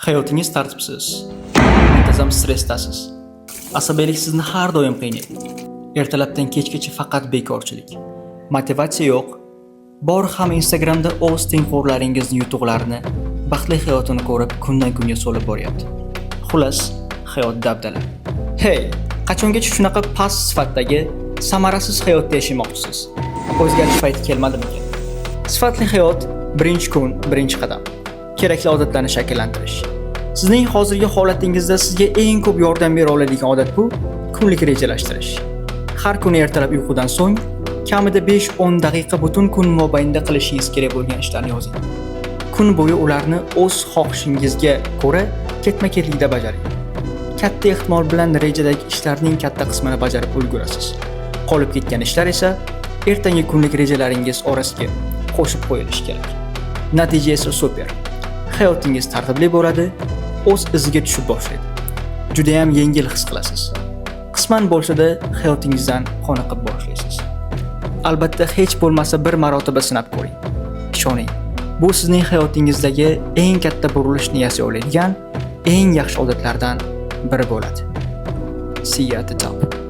Hayotingiz tartibsiz, muntazam stressdasiz. Asabiylik sizni har doim qiynaydi. Ertalabdan kechgacha faqat bekorchilik. Motivatsiya yo'q. Bor ham Instagramda o'z tengqurlaringizning yutuqlarini, baxtli hayotini ko'rib, kundan kunga so'lib boryapti. Xullas, hayot dabdala. Hey, qachongacha shunaqa past sifatdagi, samarasiz hayotda yashamoqchisiz? O'zgarish payti kelmadimi? Sifatli hayot birinchi kun, birinchi qadam. Kerakli odatlarni shakllantirish. Sizning hozirgi holatingizda sizga eng ko'p yordam bera oladigan odat bu kunlik rejalashtirish. Har kuni ertalab uyqudan so'ng kamida 5-10 daqiqa butun kun mobaynida qilishingiz kerak bo'lgan ishlarni yozing. Kun bo'yi ularni o'z xohishingizga ko'ra ketma-ketlikda bajaring. Katta ehtimol bilan rejadagi ishlarning katta qismini bajarib ulgurasiz. Qolib ketgan ishlar esa ertangi kunlik rejalaringiz orasiga qo'shib qo'yilishi kerak. Natija esa super. Hayotingiz tartibli bo'ladi, o'z iziga tushib boshlaydi. Juda ham yengil his qilasiz. Qisman bo'lsa-da hayotingizdan qoniqib boshlaysiz. Albatta hech bo'lmasa bir marotaba sinab ko'ring. Ishoning, bu sizning hayotingizdagi eng katta burilishni yasay oladigan eng yaxshi odatlardan biri bo'ladi. See you at the top.